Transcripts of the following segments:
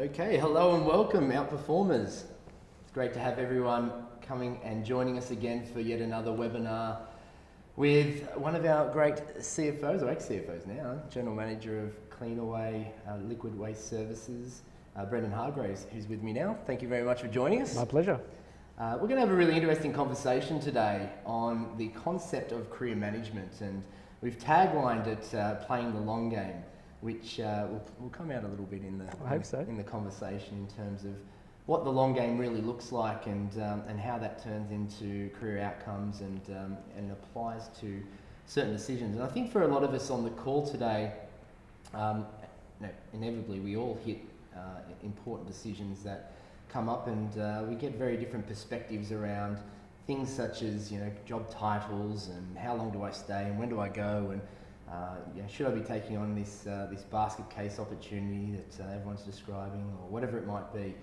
Okay, hello and welcome, Outperformers. It's great to have everyone coming and joining us again for yet another webinar with one of our great CFOs, or ex-CFOs now, General Manager of CleanAway Liquid Waste Services, Brendan Hargreaves, who's with me now. Thank you very much for joining us. My pleasure. We're going to have a really interesting conversation today on the concept of career management, and we've taglined it playing the long game, which will come out a little bit in the conversation in terms of what the long game really looks like and how that turns into career outcomes and applies to certain decisions. And I think for a lot of us on the call today, inevitably we all hit important decisions that come up, and we get very different perspectives around things such as job titles and how long do I stay and when do I go, and should I be taking on this basket case opportunity that everyone's describing, or whatever it might be.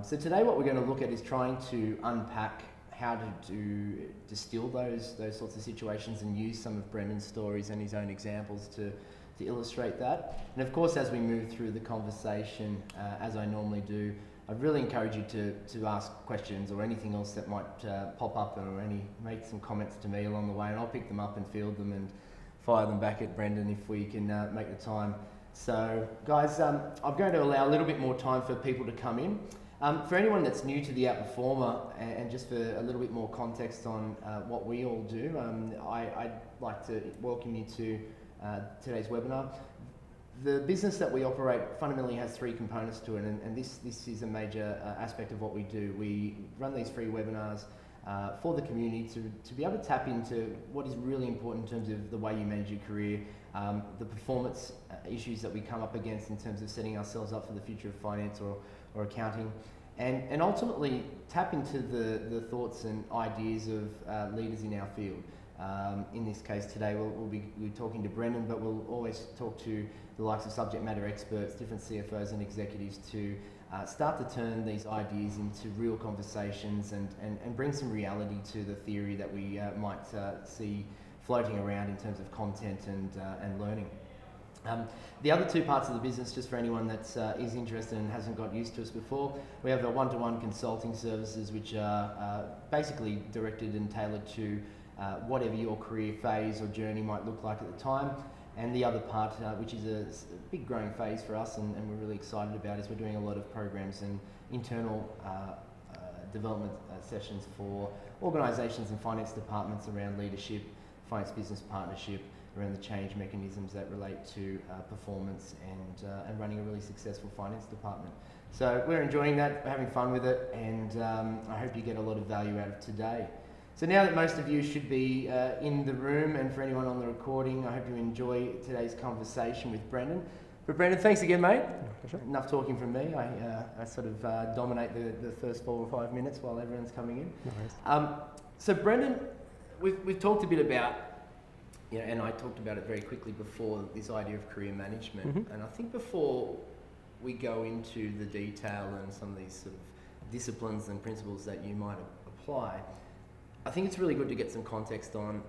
So today what we're going to look at is trying to unpack how to distill those sorts of situations and use some of Brendan's stories and his own examples to illustrate that. And of course, as we move through the conversation, as I normally do, I'd really encourage you to ask questions or anything else that might pop up, or make some comments to me along the way, and I'll pick them up and field them and fire them back at Brendan if we can make the time. So guys, I'm going to allow a little bit more time for people to come in. For anyone that's new to the Outperformer, and just for a little bit more context on what we all do, I'd like to welcome you to today's webinar. The business that we operate fundamentally has three components to it, and this is a major aspect of what we do. We run these free webinars for the community to be able to tap into what is really important in terms of the way you manage your career, the performance issues that we come up against in terms of setting ourselves up for the future of finance or accounting, and ultimately tap into the thoughts and ideas of leaders in our field. In this case today we'll be talking to Brendan, but we'll always talk to the likes of subject matter experts, different CFOs and executives to start to turn these ideas into real conversations and bring some reality to the theory that we might see floating around in terms of content and learning. The other two parts of the business, just for anyone that is interested and hasn't got used to us before, we have our one-to-one consulting services, which are basically directed and tailored to whatever your career phase or journey might look like at the time. And the other part, which is a big growing phase for us and we're really excited about, is we're doing a lot of programs and internal development sessions for organisations and finance departments around leadership, finance business partnership, around the change mechanisms that relate to performance and running a really successful finance department. So we're enjoying that, we're having fun with it, and I hope you get a lot of value out of today. So now that most of you should be in the room, and for anyone on the recording, I hope you enjoy today's conversation with Brendan. But Brendan, thanks again, mate. Pleasure. Enough talking from me. I sort of dominate the first 4 or 5 minutes while everyone's coming in. No worries. So Brendan, we've talked a bit about, and I talked about it very quickly before, this idea of career management. Mm-hmm. And I think before we go into the detail and some of these sort of disciplines and principles that you might apply, I think it's really good to get some context on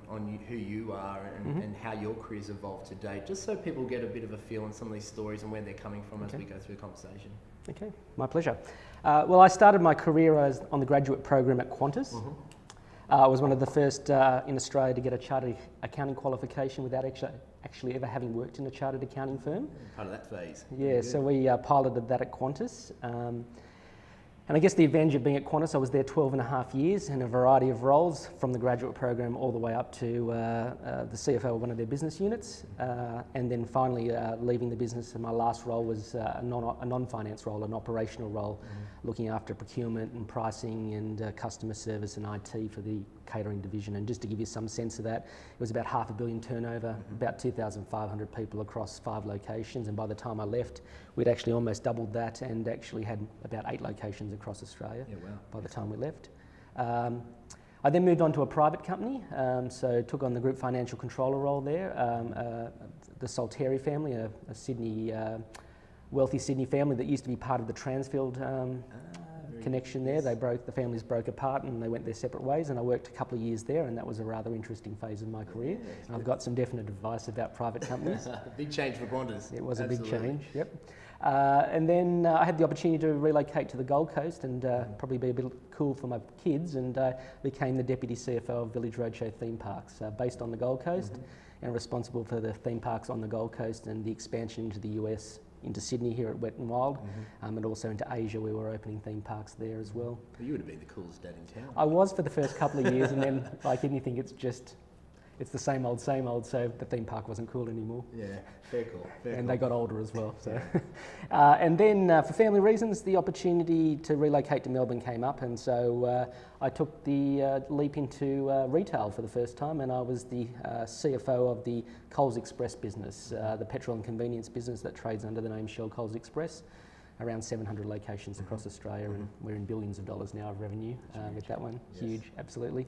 who you are and how your career's evolved to date, just so people get a bit of a feel on some of these stories and where they're coming from as we go through the conversation. Okay, my pleasure. Well, I started my career on the graduate program at Qantas. Mm-hmm. I was one of the first in Australia to get a chartered accounting qualification without actually ever having worked in a chartered accounting firm. Part of that phase. Yeah, so we piloted that at Qantas. And I guess the advantage of being at Qantas, I was there 12 and a half years in a variety of roles, from the graduate program all the way up to the CFO of one of their business units. And then finally leaving the business, and my last role was a non-finance role, an operational role, looking after procurement and pricing and customer service and IT for the catering division. And just to give you some sense of that, it was about $500 million turnover, about 2,500 people across 5 locations. And by the time I left, we'd actually almost doubled that and actually had about 8 locations across Australia. Yeah, wow. By the time we left. I then moved on to a private company, so took on the group financial controller role there. The Salteri family, a Sydney, wealthy Sydney family that used to be part of the Transfield connection there. The families broke apart and they went their separate ways, and I worked a couple of years there, and that was a rather interesting phase of my career. And I've got some definite advice about private companies. Big change for Qantas. It was a big change, yep. And then I had the opportunity to relocate to the Gold Coast and probably be a bit cool for my kids, and became the Deputy CFO of Village Roadshow Theme Parks, based on the Gold Coast, and responsible for the theme parks on the Gold Coast and the expansion into the US, into Sydney here at Wet n Wild, and also into Asia. We were opening theme parks there as well. You would have been the coolest dad in town. I was for the first couple of years, and then like anything, it's the same old, so the theme park wasn't cool anymore. Yeah, fair call. And they got older as well. So, and then for family reasons, the opportunity to relocate to Melbourne came up, and so I took the leap into retail for the first time, and I was the CFO of the Coles Express business, the petrol and convenience business that trades under the name Shell Coles Express. Around 700 locations across Australia, and we're in billions of dollars now of revenue with that one. Yes. Huge, absolutely.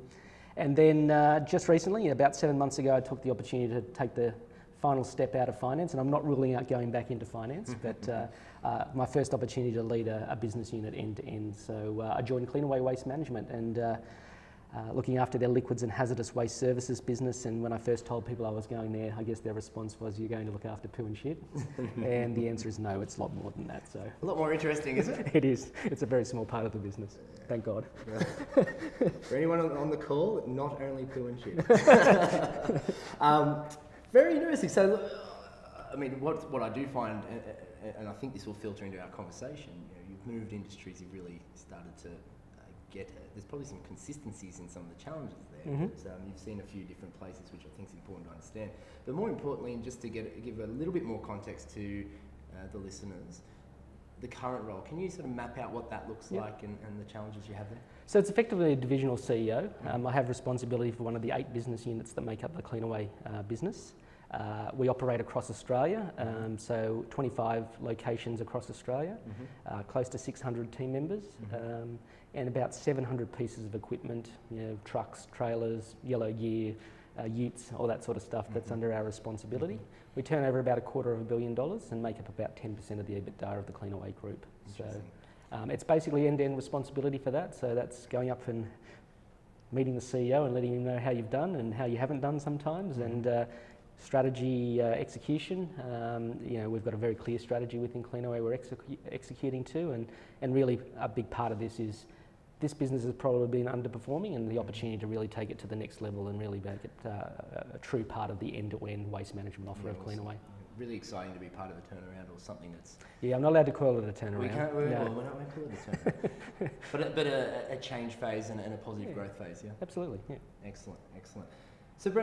And then just recently, about 7 months ago, I took the opportunity to take the final step out of finance, and I'm not ruling out going back into finance, but my first opportunity to lead a business unit end to end. So I joined CleanAway Waste Management, and looking after their liquids and hazardous waste services business. And when I first told people I was going there, I guess their response was, "You're going to look after poo and shit?" And the answer is no, it's a lot more than that. So a lot more interesting, isn't it? It is. It's a very small part of the business. Thank God. For anyone on the call, not only poo and shit. Very interesting. So, I mean, what I do find, and I think this will filter into our conversation, you've moved industries, you've really started to there's probably some consistencies in some of the challenges there. You've seen a few different places, which I think is important to understand. But more importantly, and just to give a little bit more context to the listeners, the current role, can you sort of map out what that looks like and the challenges you have there? So it's effectively a divisional CEO. I have responsibility for one of the 8 business units that make up the CleanAway business. We operate across Australia, so 25 locations across Australia, close to 600 team members, and about 700 pieces of equipment, trucks, trailers, yellow gear, utes, all that sort of stuff that's under our responsibility. We turn over about $250 million and make up about 10% of the EBITDA of the CleanAway group. So it's basically end-to-end responsibility for that. So that's going up and meeting the CEO and letting him know how you've done and how you haven't done sometimes, and strategy execution. We've got a very clear strategy within CleanAway we're executing to, and really a big part of this is this business has probably been underperforming, and the opportunity to really take it to the next level and really make it a true part of the end-to-end waste management offer of CleanAway. Really exciting to be part of a turnaround or something that's... Yeah, I'm not allowed to call it a turnaround. We can't, we're not going to call it a turnaround. but a change phase and a positive growth phase, yeah? Absolutely, yeah. Excellent. So for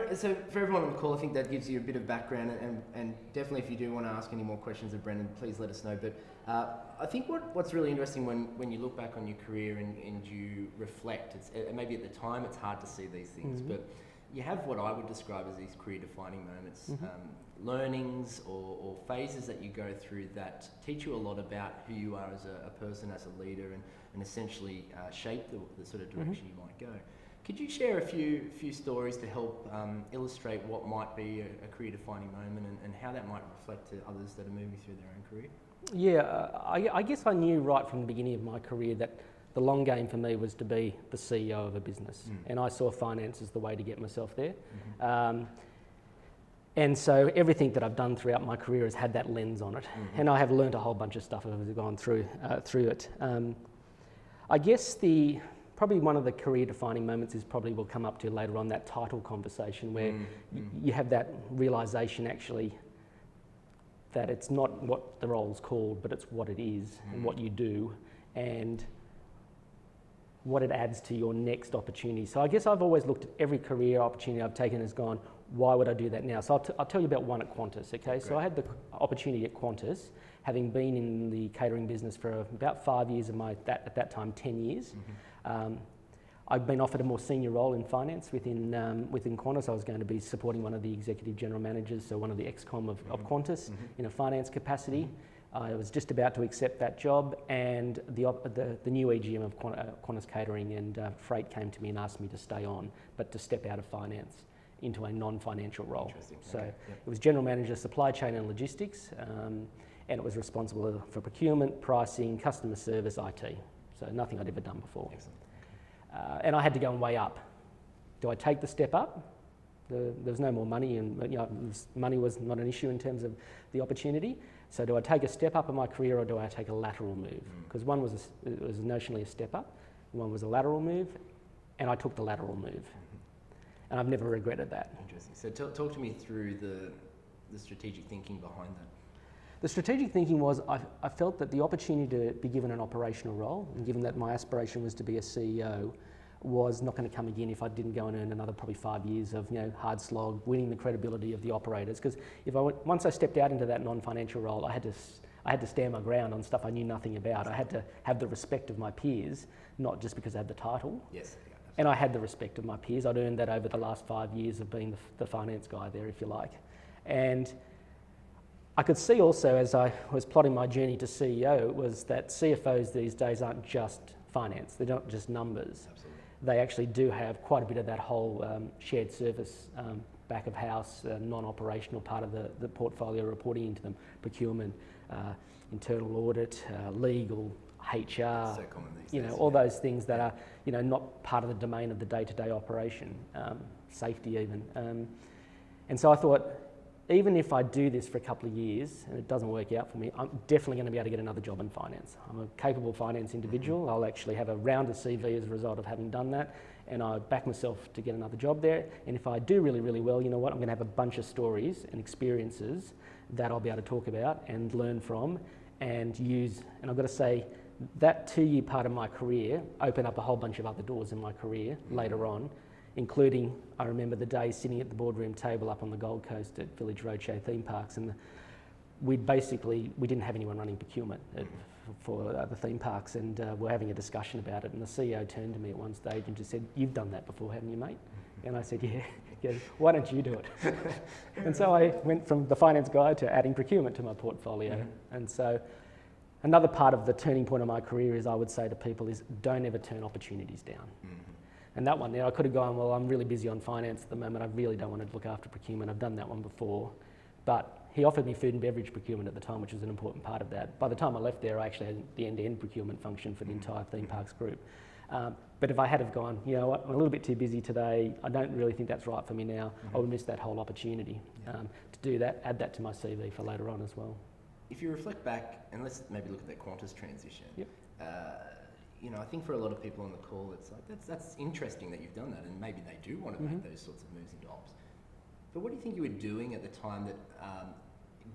everyone on the call, I think that gives you a bit of background, and definitely if you do want to ask any more questions of Brendan, please let us know. But I think what's really interesting when you look back on your career and you reflect, maybe at the time it's hard to see these things, but you have what I would describe as these career-defining moments, learnings or phases that you go through that teach you a lot about who you are as a person, as a leader, and essentially shape the sort of direction you might go. Could you share a few stories to help illustrate what might be a career-defining moment and how that might reflect to others that are moving through their own career? Yeah, I guess I knew right from the beginning of my career that the long game for me was to be the CEO of a business, and I saw finance as the way to get myself there. And so everything that I've done throughout my career has had that lens on it, and I have learned a whole bunch of stuff as I've gone through it. I guess probably one of the career-defining moments is probably we'll come up to later on, that title conversation where you have that realisation actually that it's not what the role's called, but it's what it is and what you do and what it adds to your next opportunity. So I guess I've always looked at every career opportunity I've taken as gone, why would I do that now? So I'll tell you about one at Qantas, okay? Great. So I had the opportunity at Qantas, having been in the catering business for about 5 years of at that time 10 years. I've been offered a more senior role in finance within Qantas. I was going to be supporting one of the executive general managers, so one of the ex-com of Qantas in a finance capacity. I was just about to accept that job, and the new EGM of Qantas Catering and Freight came to me and asked me to stay on, but to step out of finance into a non-financial role. So it was general manager, supply chain and logistics, and it was responsible for procurement, pricing, customer service, IT. So nothing I'd ever done before. And I had to go and weigh up. Do I take the step up? There was no more money, and money was not an issue in terms of the opportunity. So do I take a step up in my career or do I take a lateral move? Because one was it was notionally a step up, one was a lateral move, and I took the lateral move. And I've never regretted that. Interesting. So talk to me through the strategic thinking behind that. The strategic thinking was I felt that the opportunity to be given an operational role, and given that my aspiration was to be a CEO, was not going to come again if I didn't go and earn another probably 5 years of hard slog, winning the credibility of the operators. Because once I stepped out into that non-financial role, I had to stand my ground on stuff I knew nothing about. I had to have the respect of my peers, not just because I had the title. Yes. And I had the respect of my peers. I'd earned that over the last 5 years of being the finance guy there, if you like. And I could see also, as I was plotting my journey to CEO, was that CFOs these days aren't just finance. They're not just numbers. Absolutely. They actually do have quite a bit of that whole shared service, back of house, non-operational part of the portfolio reporting into them, procurement, internal audit, legal, HR, So common these days, all those things that are, not part of the domain of the day-to-day operation, safety even. And so I thought, even if I do this for a couple of years and it doesn't work out for me, I'm definitely going to be able to get another job in finance. I'm a capable finance individual. I'll actually have a rounder CV as a result of having done that, and I back myself to get another job there. And if I do really, really well, you know what? I'm going to have a bunch of stories and experiences that I'll be able to talk about and learn from and use. And I've got to say, that 2-year part of my career opened up a whole bunch of other doors in my career later on, including, I remember the day sitting at the boardroom table up on the Gold Coast at Village Roadshow theme parks, and we didn't have anyone running procurement for the theme parks, and we're having a discussion about it, and the CEO turned to me at one stage and just said, "You've done that before, haven't you, mate?" And I said, "Yeah." He goes, "Why don't you do it?" And so I went from the finance guy to adding procurement to my portfolio. And so another part of the turning point of my career is, I would say to people, is don't ever turn opportunities down. And that one, I could have gone, well, I'm really busy on finance at the moment. I really don't want to look after procurement. I've done that one before. But he offered me food and beverage procurement at the time, which was an important part of that. By the time I left there, I actually had the end-to-end procurement function for the entire theme parks group. But if I had have gone, you know what, I'm a little bit too busy today, I don't really think that's right for me now, I would miss that whole opportunity to do that, add that to my CV for later on as well. If you reflect back, and let's maybe look at that Qantas transition. Yep. I think for a lot of people on the call, it's like, that's interesting that you've done that, and maybe they do want to make those sorts of moves into ops. But what do you think you were doing at the time that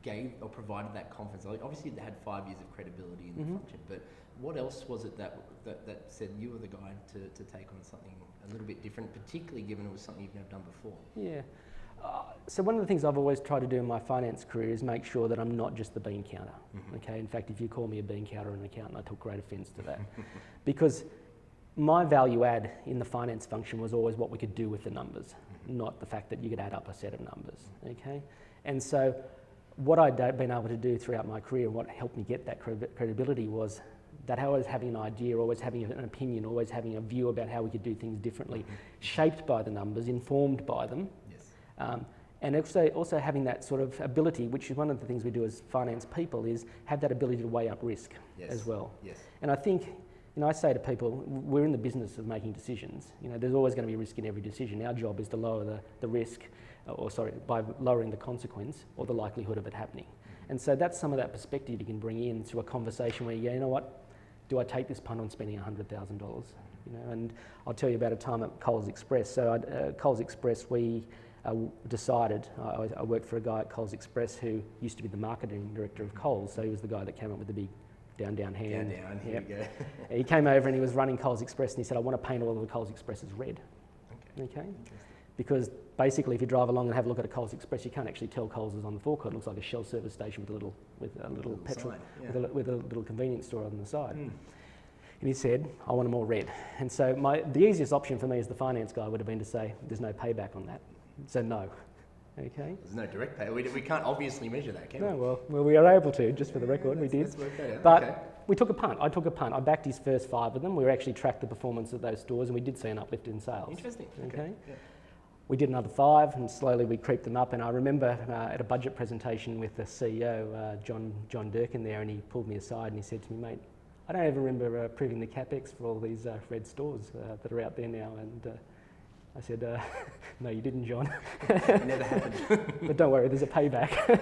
gave or provided that confidence? Obviously, they had 5 years of credibility in the function, but what else was it that said you were the guy to take on something a little bit different, particularly given it was something you've never done before? Yeah. So one of the things I've always tried to do in my finance career is make sure that I'm not just the bean counter. Okay. In fact, if you call me a bean counter or an accountant, I took great offence to that, because my value add in the finance function was always what we could do with the numbers, not the fact that you could add up a set of numbers. Okay. And so what I'd been able to do throughout my career, and what helped me get that credibility, was that always having an idea, always having an opinion, always having a view about how we could do things differently, shaped by the numbers, informed by them. And also having that sort of ability, which is one of the things we do as finance people, is have that ability to weigh up risk as well. And I think, I say to people, we're in the business of making decisions. There's always going to be risk in every decision. Our job is to lower the risk, by lowering the consequence or the likelihood of it happening. And so that's some of that perspective you can bring into a conversation where you go, you know what, do I take this punt on spending $100,000? And I'll tell you about a time at Coles Express. So at Coles Express, we decided, I worked for a guy at Coles Express who used to be the marketing director of Coles, so he was the guy that came up with the big down hand. Here we go. He came over and he was running Coles Express, and he said, I want to paint all of the Coles Expresses red. Okay. Because basically, if you drive along and have a look at a Coles Express, you can't actually tell Coles is on the forecourt. It looks like a Shell service station with a little petrol, with a little convenience store on the side. And he said, I want them all red. And so the easiest option for me as the finance guy would have been to say, there's no payback on that. So no. Okay. There's no direct pay. We can't obviously measure that, can we? No, well, we are able to, just for the record, we did. But we took a punt. I took a punt. I backed his first 5 of them. We actually tracked the performance of those stores, and we did see an uplift in sales. Interesting. Okay. Yeah. We did another 5, and slowly we creeped them up. And I remember at a budget presentation with the CEO, John Durkin there, and he pulled me aside and he said to me, mate, I don't ever remember approving the capex for all these red stores that are out there now. And I said, no, you didn't, John. It never happened. But don't worry, there's a payback.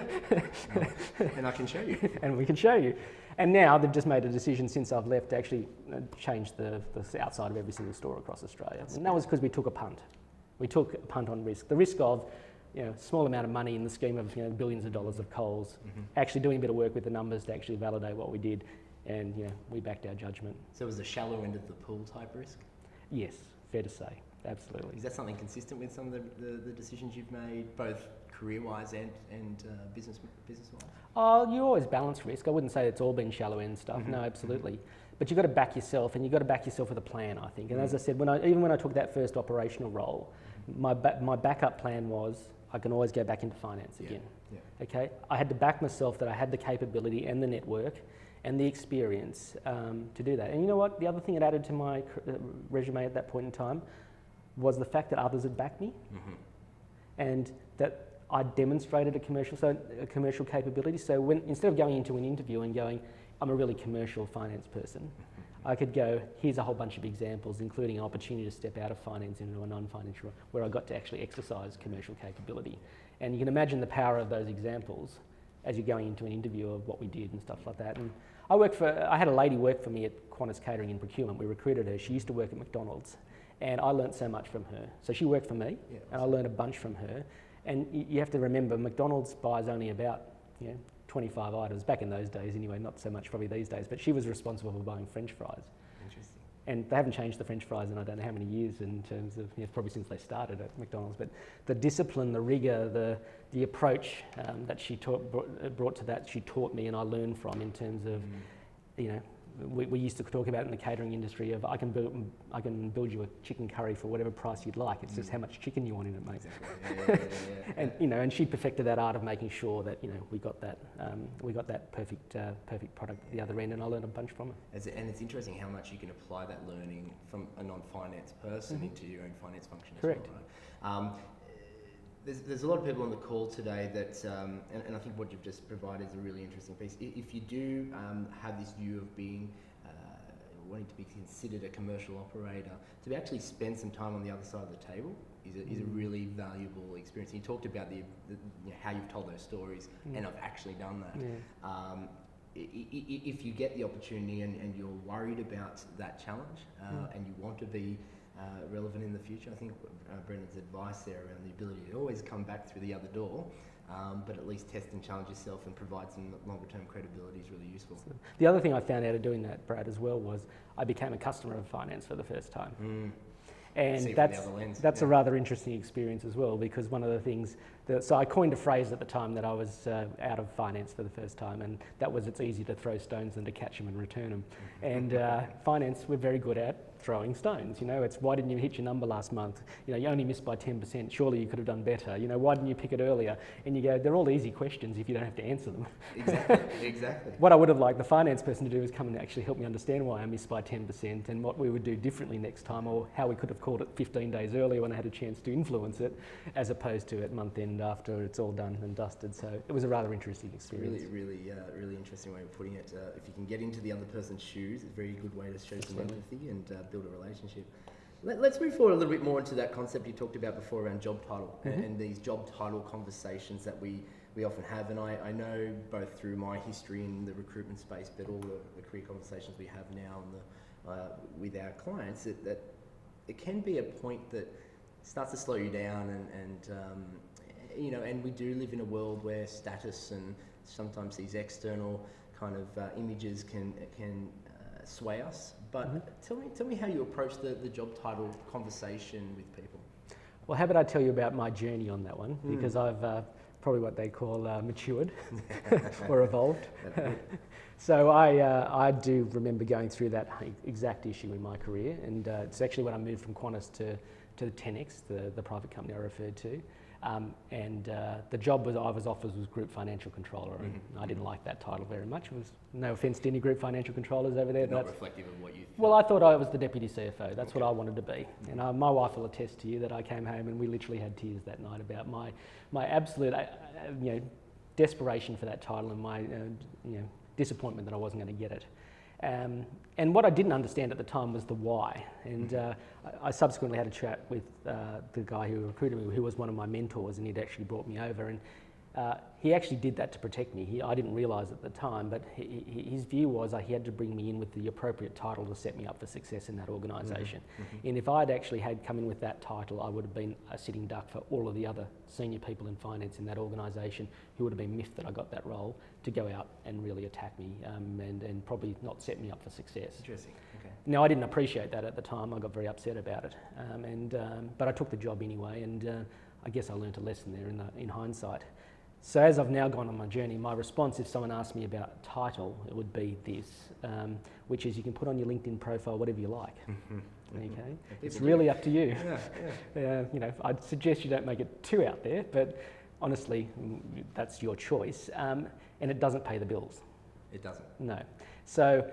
And I can show you. And we can show you. And now they've just made a decision since I've left to actually change the outside of every single store across Australia. And that was because we took a punt. We took a punt on risk. The risk of, small amount of money in the scheme of, billions of dollars of Coles, actually doing a bit of work with the numbers to actually validate what we did. And, we backed our judgment. So it was the shallow end of the pool type risk? Yes, fair to say. Absolutely. Is that something consistent with some of the decisions you've made, both career-wise and business-wise? Oh, you always balance risk. I wouldn't say it's all been shallow end stuff. No, absolutely. But you've got to back yourself, and you've got to back yourself with a plan, I think. And as I said, even when I took that first operational role, my backup plan was I can always go back into finance again. Yeah. Okay, I had to back myself that I had the capability and the network and the experience to do that. And you know what? The other thing it added to my resume at that point in time was the fact that others had backed me, and that I demonstrated a commercial capability. So when, instead of going into an interview and going, I'm a really commercial finance person, I could go, here's a whole bunch of examples, including an opportunity to step out of finance into a non-financial, where I got to actually exercise commercial capability. And you can imagine the power of those examples as you're going into an interview of what we did and stuff like that. And I had a lady work for me at Qantas Catering in procurement. We recruited her. She used to work at McDonald's. And I learnt so much from her. So she worked for me, and I learned a bunch from her. And you have to remember, McDonald's buys only about 25 items, back in those days anyway, not so much probably these days, but she was responsible for buying French fries. Interesting. And they haven't changed the French fries in I don't know how many years in terms of, probably since they started at McDonald's. But the discipline, the rigour, the approach that she brought to that, she taught me and I learned from in terms of, we used to talk about in the catering industry of I can build you a chicken curry for whatever price you'd like. It's just how much chicken you want in it, mate. Exactly. Yeah. And she perfected that art of making sure that we got that perfect product at the other end, and I learned a bunch from it. And it's interesting how much you can apply that learning from a non-finance person into your own finance function. Correct. As well, right? There's a lot of people on the call today that, and I think what you've just provided is a really interesting piece. If you do have this view of being, wanting to be considered a commercial operator, to actually spend some time on the other side of the table is a really valuable experience. And you talked about how you've told those stories, and I've actually done that. Yeah. If you get the opportunity and you're worried about that challenge and you want to be relevant in the future, I think Brendan's advice there around the ability to always come back through the other door, but at least test and challenge yourself and provide some longer term credibility is really useful. The other thing I found out of doing that, Brad, as well, was I became a customer of finance for the first time. And that's a rather interesting experience as well, because one of the things so I coined a phrase at the time that I was out of finance for the first time, and that was it's easy to throw stones than to catch them and return them. And finance, we're very good at throwing stones. It's why didn't you hit your number last month? You only missed by 10%. Surely you could have done better. Why didn't you pick it earlier? And you go, they're all easy questions if you don't have to answer them. Exactly. What I would have liked the finance person to do is come and actually help me understand why I missed by 10% and what we would do differently next time, or how we could have called it 15 days earlier when I had a chance to influence it, as opposed to at month end after it's all done and dusted. So it was a rather interesting experience. Really interesting way of putting it. If you can get into the other person's shoes, it's a very good way to show some empathy and build a relationship. Let's move forward a little bit more into that concept you talked about before around job title and these job title conversations that we often have. And I know both through my history in the recruitment space, but all the career conversations we have now with our clients, that it can be a point that starts to slow you down, and we do live in a world where status and sometimes these external kind of images can sway us. But tell me how you approach the job title conversation with people. Well, how about I tell you about my journey on that one, because I've probably what they call matured or evolved. So I do remember going through that exact issue in my career, and it's actually when I moved from Qantas to 10X, the private company I referred to. The job I was offered was Group Financial Controller, and I didn't like that title very much. It was no offence to any Group Financial Controllers over there. Not reflective of what you thought. Well, I thought I was the Deputy CFO. That's what I wanted to be. And my wife will attest to you that I came home and we literally had tears that night about my absolute desperation for that title and my disappointment that I wasn't going to get it. And what I didn't understand at the time was the why. And I subsequently had a chat with the guy who recruited me, who was one of my mentors, and he'd actually brought me over. And he actually did that to protect me. I didn't realise at the time, but his view was he had to bring me in with the appropriate title to set me up for success in that organisation. And if I'd actually had come in with that title, I would have been a sitting duck for all of the other senior people in finance in that organisation who would have been miffed that I got that role to go out and really attack me and probably not set me up for success. Interesting. Okay. Now, I didn't appreciate that at the time. I got very upset about it. But I took the job anyway, and I guess I learnt a lesson there in hindsight. So as I've now gone on my journey, my response if someone asked me about title, it would be this, which is you can put on your LinkedIn profile whatever you like. Okay, it's really up to you. I'd suggest you don't make it too out there, but honestly, that's your choice, and it doesn't pay the bills. It doesn't. No. So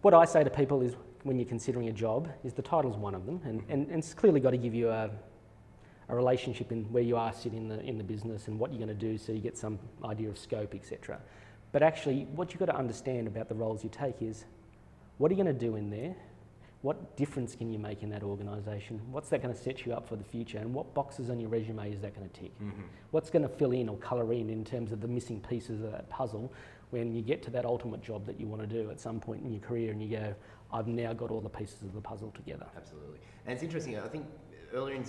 what I say to people is, when you're considering a job, is the title's one of them, and it's clearly got to give you a relationship in where you are sitting in the business and what you're going to do, so you get some idea of scope, etc. But actually, what you've got to understand about the roles you take is, what are you going to do in there? What difference can you make in that organisation? What's that going to set you up for the future? And what boxes on your resume is that going to tick? What's going to fill in or colour in terms of the missing pieces of that puzzle when you get to that ultimate job that you want to do at some point in your career and you go, I've now got all the pieces of the puzzle together. Absolutely. And it's interesting, I think earlier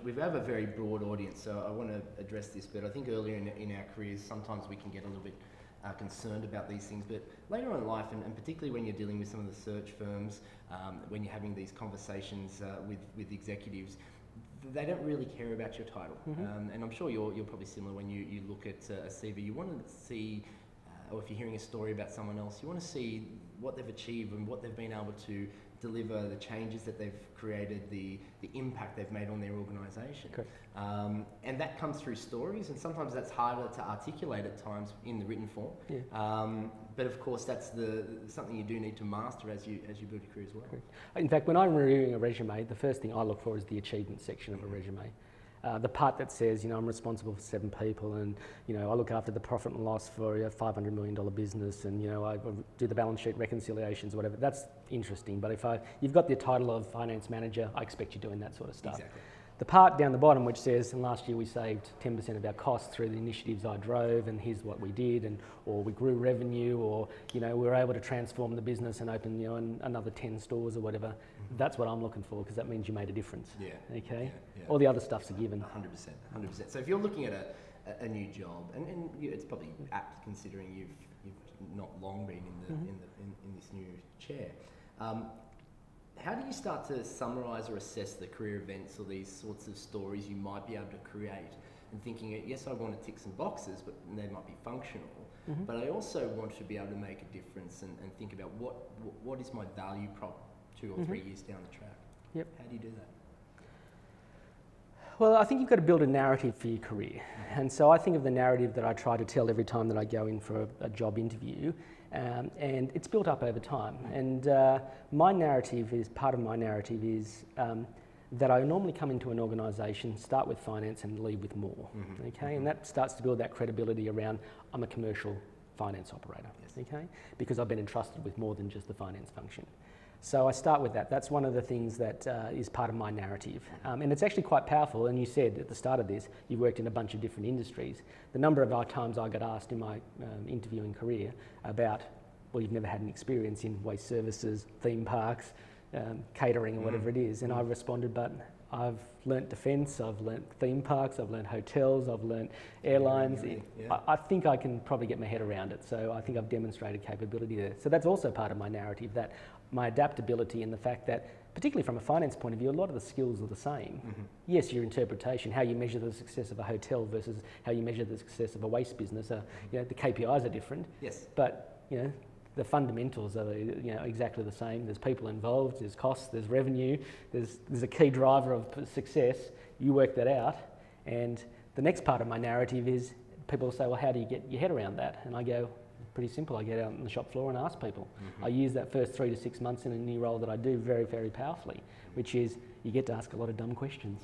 we have a very broad audience, so I want to address this, but I think earlier in our careers, sometimes we can get a little bit concerned about these things, but later on in life, and particularly when you're dealing with some of the search firms, when you're having these conversations with executives, they don't really care about your title. And I'm sure you're probably similar when you look at a CV. You want to see, or if you're hearing a story about someone else, you want to see what they've achieved and what they've been able to deliver, the changes that they've created, the impact they've made on their organisation. And that comes through stories, and sometimes that's harder to articulate at times in the written form. But of course, that's something you do need to master as you build your career as well. In fact, when I'm reviewing a resume, the first thing I look for is the achievement section of a resume. The part that says, I'm responsible for 7 people, and I look after the profit and loss for a $500 million business, and I do the balance sheet reconciliations, whatever. That's interesting. But if you've got the title of finance manager, I expect you doing that sort of stuff. Exactly. The part down the bottom which says, and last year we saved 10% of our costs through the initiatives I drove, and here's what we did, or we grew revenue, or we were able to transform the business and open another 10 stores or whatever. That's what I'm looking for, because that means you made a difference. Okay. All the other stuff's a given. 100%. So if you're looking at a new job, and it's probably apt considering you've not long been in this new chair. How do you start to summarise or assess the career events or these sorts of stories you might be able to create? And thinking, yes, I want to tick some boxes, but they might be functional. But I also want to be able to make a difference and think about what is my value prop 2 or 3 years down the track. How do you do that? Well, I think you've got to build a narrative for your career. And so I think of the narrative that I try to tell every time that I go in for a job interview. And it's built up over time. And part of my narrative is that I normally come into an organisation, start with finance and leave with more. Okay, and that starts to build that credibility around, I'm a commercial finance operator. Okay, because I've been entrusted with more than just the finance function. So I start with that. That's one of the things that is part of my narrative. And it's actually quite powerful. And you said at the start of this, you've worked in a bunch of different industries. The number of times I got asked in my interviewing career about, well, you've never had an experience in waste services, theme parks, catering or whatever it is. And I responded, but I've learnt defence, I've learnt theme parks, I've learnt hotels, I've learnt airlines. I think I can probably get my head around it. So I think I've demonstrated capability there. So that's also part of my narrative, that my adaptability and the fact that, particularly from a finance point of view, a lot of the skills are the same. Yes, your interpretation, how you measure the success of a hotel versus how you measure the success of a waste business, the KPIs are different. But the fundamentals are exactly the same. There's people involved, there's costs, there's revenue, there's a key driver of success. You work that out, and the next part of my narrative is people say, well, how do you get your head around that? And I go, Pretty simple. I get out on the shop floor and ask people. I use that first 3 to 6 months in a new role that I do very, very powerfully, which is you get to ask a lot of dumb questions.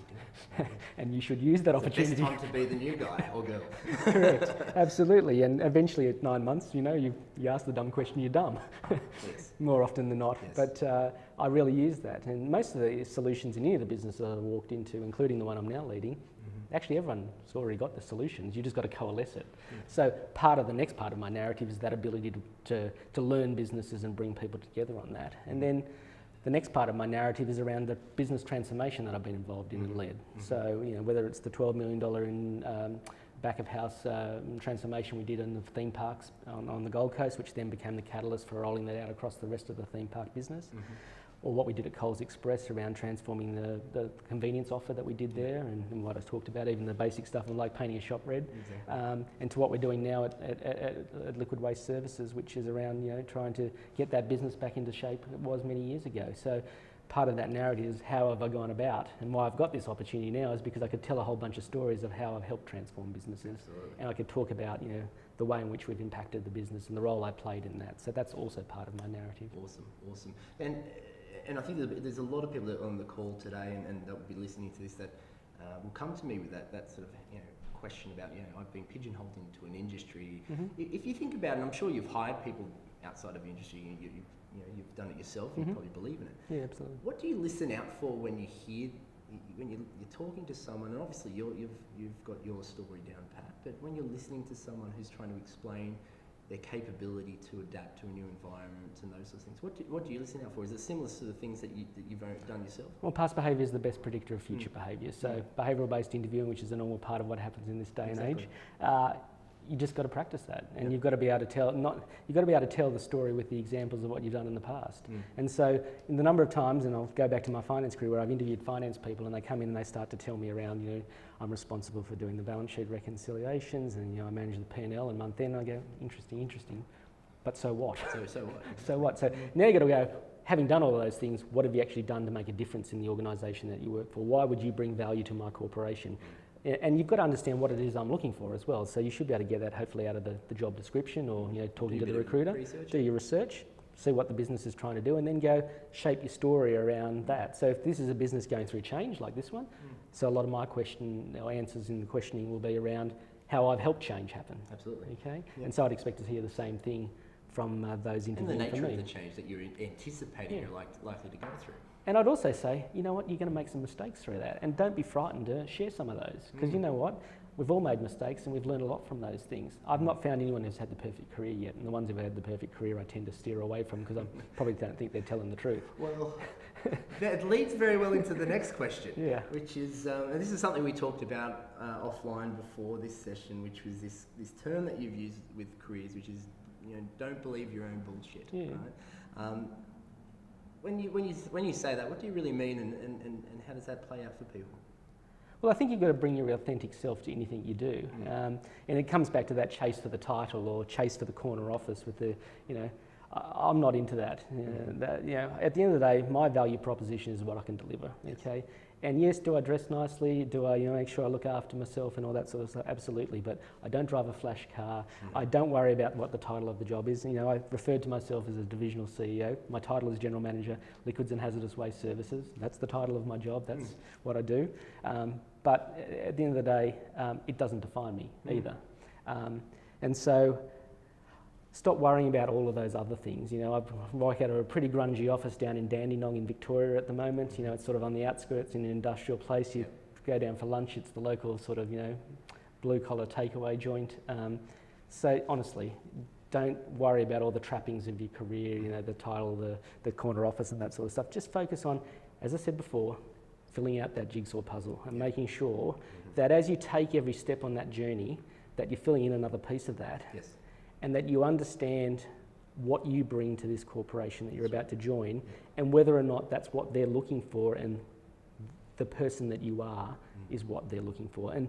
And you should use that opportunity. It's the best time to be the new guy or girl. Correct, absolutely. And eventually at 9 months, you ask the dumb question, you're dumb. Yes. More often than not. Yes. But I really use that. And most of the solutions in any of the business that I've walked into, including the one I'm now leading, actually everyone's already got the solutions. You just got to coalesce it. So the next part of my narrative is that ability to learn businesses and bring people together on that. And then the next part of my narrative is around the business transformation that I've been involved in and led. So, whether it's the $12 million in back of house transformation we did in the theme parks on the Gold Coast, which then became the catalyst for rolling that out across the rest of the theme park business. Or what we did at Coles Express around transforming the convenience offer that we did there, and what I talked about, even the basic stuff like painting a shop red, and to what we're doing now at Liquid Waste Services, which is around trying to get that business back into shape it was many years ago. So part of that narrative is how have I gone about, and why I've got this opportunity now is because I could tell a whole bunch of stories of how I've helped transform businesses. Absolutely. And And I could talk about the way in which we've impacted the business and the role I played in that. So that's also part of my narrative. Awesome. And I think there's a lot of people that are on the call today and that will be listening to this that will come to me with that sort of question about I've been pigeonholed into an industry. If you think about it, and I'm sure you've hired people outside of the industry. You've done it yourself. You probably believe in it. Yeah, absolutely. What do you listen out for when you hear when you're talking to someone? And obviously you've got your story down pat. But when you're listening to someone who's trying to explain their capability to adapt to a new environment and those sorts of things, what do you listen out for? Is it similar to the things that you've done yourself? Well, past behaviour is the best predictor of future behaviour. So behavioural-based interviewing, which is a normal part of what happens in this day and age, you just got to practice that, and you've got to be able to tell the story with the examples of what you've done in the past. And so, in the number of times, and I'll go back to my finance career where I've interviewed finance people, and they come in and they start to tell me around, I'm responsible for doing the balance sheet reconciliations, and I manage the P&L and month end. I go, interesting, but so what? So what? So what? So now you got to go. Having done all of those things, what have you actually done to make a difference in the organisation that you work for? Why would you bring value to my corporation? And you've got to understand what it is I'm looking for as well. So you should be able to get that hopefully out of the job description, or talking to the recruiter. Do your research, see what the business is trying to do, and then go shape your story around that. So if this is a business going through change like this one, so a lot of my answers in the questioning will be around how I've helped change happen. Absolutely. Okay. Yep. And so I'd expect to hear the same thing from those interviewing for me. And the nature of the change that you're anticipating you're likely to go through. And I'd also say, you know what, you're going to make some mistakes through that, and don't be frightened to share some of those, because you know what, we've all made mistakes and we've learned a lot from those things. I've not found anyone who's had the perfect career yet, and the ones who've had the perfect career I tend to steer away from, because I probably don't think they're telling the truth. Well, that leads very well into the next question, which is, and this is something we talked about offline before this session, which was this term that you've used with careers, which is, don't believe your own bullshit. Right? When you say that, what do you really mean, and how does that play out for people? Well, I think you've got to bring your authentic self to anything you do. And it comes back to that chase for the title or chase for the corner office with the, I'm not into that. At the end of the day, my value proposition is what I can deliver, okay? And yes, do I dress nicely? Do I make sure I look after myself and all that sort of stuff? Absolutely, but I don't drive a flash car. I don't worry about what the title of the job is. I referred to myself as a divisional CEO. My title is General Manager, Liquids and Hazardous Waste Services. That's the title of my job. That's what I do. But at the end of the day, it doesn't define me either. And so, stop worrying about all of those other things. I work out of a pretty grungy office down in Dandenong in Victoria at the moment. It's sort of on the outskirts in an industrial place. You go down for lunch, it's the local sort of, blue collar takeaway joint. So honestly, don't worry about all the trappings of your career, the title, the corner office and that sort of stuff. Just focus on, as I said before, filling out that jigsaw puzzle and making sure that as you take every step on that journey, that you're filling in another piece of that. Yes. And that you understand what you bring to this corporation that you're about to join, and whether or not that's what they're looking for, and the person that you are is what they're looking for. And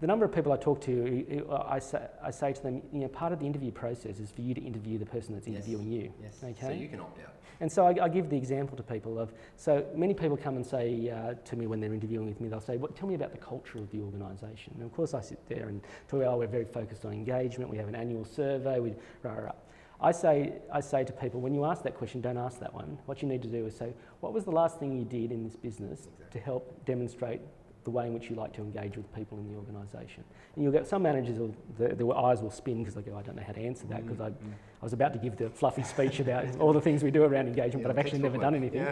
The number of people I talk to, I say to them, part of the interview process is for you to interview the person that's interviewing you. Yes. Okay. So you can opt out. And so I give the example to people of, so many people come and say to me when they're interviewing with me, they'll say, tell me about the culture of the organisation. And of course I sit there and talk about, we're very focused on engagement, we have an annual survey, I say to people, when you ask that question, don't ask that one. What you need to do is say, what was the last thing you did in this business to help demonstrate the way in which you like to engage with people in the organisation? And you'll get some managers, their eyes will spin because they go, I don't know how to answer that, because I was about to give the fluffy speech about all the things we do around engagement, but I've actually never done anything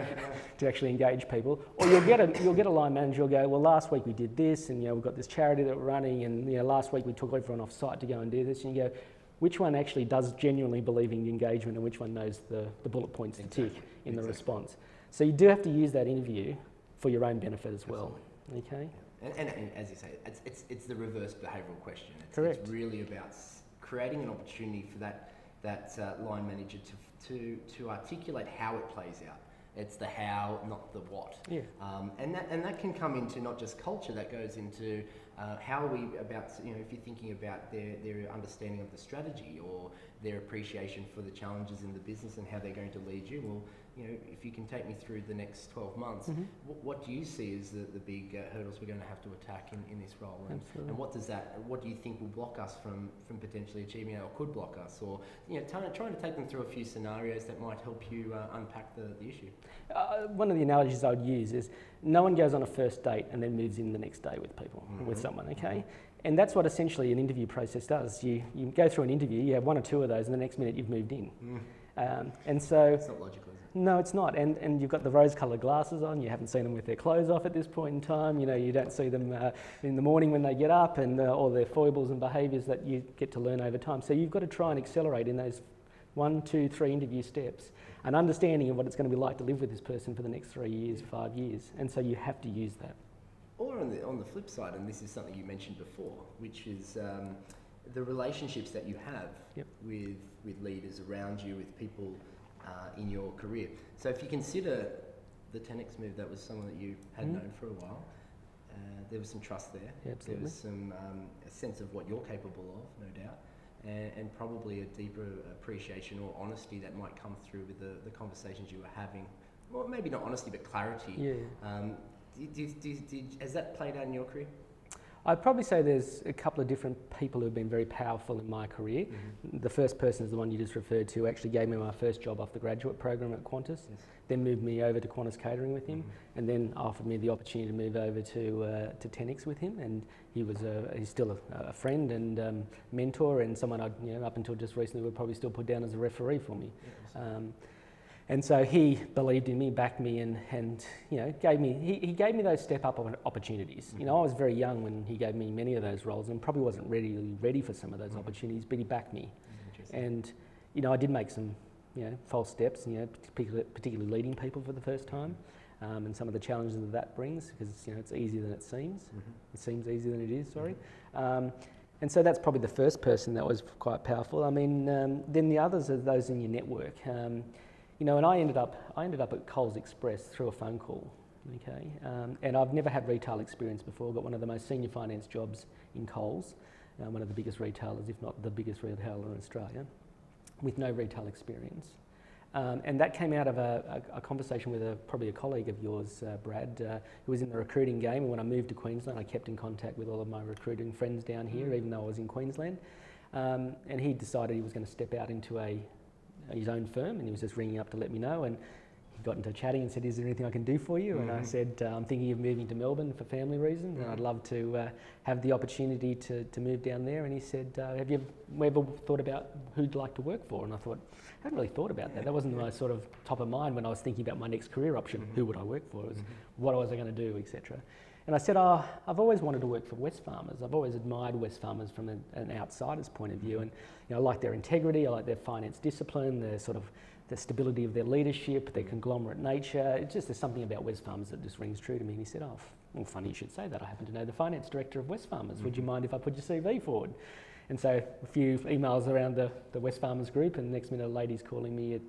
to actually engage people. Or you'll get a line manager who'll go, well, last week we did this, and we've got this charity that we're running, and last week we took everyone off site to go and do this, and you go, which one actually does genuinely believe in engagement, and which one knows the bullet points to tick in the response? So you do have to use that interview for your own benefit as well. Okay. And as you say, it's the reverse behavioural question. Correct. It's really about creating an opportunity for that line manager to articulate how it plays out. It's the how, not the what. Yeah. And that can come into not just culture. That goes into how are we about, if you're thinking about their understanding of the strategy or their appreciation for the challenges in the business and how they're going to lead you. Well, if you can take me through the next 12 months, what do you see as the big hurdles we're going to have to attack in this role? And what do you think will block us from potentially achieving it, or could block us? Or, trying to take them through a few scenarios that might help you unpack the issue. One of the analogies I would use is no one goes on a first date and then moves in the next day with people, with someone, okay? And that's what essentially an interview process does. You go through an interview, you have one or two of those, and the next minute you've moved in. And so... It's not logical, is it? No, it's not. And you've got the rose-coloured glasses on. You haven't seen them with their clothes off at this point in time. You don't see them in the morning when they get up, and all their foibles and behaviours that you get to learn over time. So you've got to try and accelerate in those 1, 2, 3 interview steps, an understanding of what it's going to be like to live with this person for the next 3 years, 5 years. And so you have to use that. Or on the flip side, and this is something you mentioned before, which is the relationships that you have with leaders around you, with people in your career. So if you consider the 10X move, that was someone that you had known for a while. There was some trust there. Yeah, there was some a sense of what you're capable of, no doubt, and probably a deeper appreciation or honesty that might come through with the conversations you were having. Well, maybe not honesty, but clarity. Yeah. Has that played out in your career? I'd probably say there's a couple of different people who've been very powerful in my career. The first person is the one you just referred to, actually gave me my first job off the graduate program at Qantas, then moved me over to Qantas Catering with him, and then offered me the opportunity to move over to 10X with him. And he's still a friend and mentor, and someone I'd, up until just recently, would probably still put down as a referee for me. And so he believed in me, backed me, and gave me those step-up opportunities. I was very young when he gave me many of those roles, and probably wasn't ready for some of those opportunities, but he backed me. And I did make some false steps, particularly leading people for the first time, and some of the challenges that brings, because it's easier than it seems. It seems easier than it is. Sorry. And so that's probably the first person that was quite powerful. I mean, then the others are those in your network. And I ended up at Coles Express through a phone call, okay? And I've never had retail experience before. Got one of the most senior finance jobs in Coles, one of the biggest retailers, if not the biggest retailer in Australia, with no retail experience. And that came out of a conversation with probably a colleague of yours, Brad, who was in the recruiting game. And when I moved to Queensland, I kept in contact with all of my recruiting friends down here, even though I was in Queensland. And he decided he was going to step out into his own firm, and he was just ringing up to let me know, and he got into chatting and said, is there anything I can do for you? And I said, I'm thinking of moving to Melbourne for family reasons, and I'd love to have the opportunity to move down there. And he said, have you ever thought about who you'd like to work for? And I thought, I hadn't really thought about that. That wasn't my sort of top of mind when I was thinking about my next career option. Who would I work for? It was what was I going to do, etc. And I said, I've always wanted to work for Wesfarmers. I've always admired Wesfarmers from an outsider's point of view. And I like their integrity, I like their finance discipline, their sort of the stability of their leadership, their conglomerate nature. There's something about Wesfarmers that just rings true to me. And he said, well, funny you should say that. I happen to know the finance director of Wesfarmers. Would you mind if I put your CV forward? And so a few emails around the Wesfarmers group, and the next minute a lady's calling me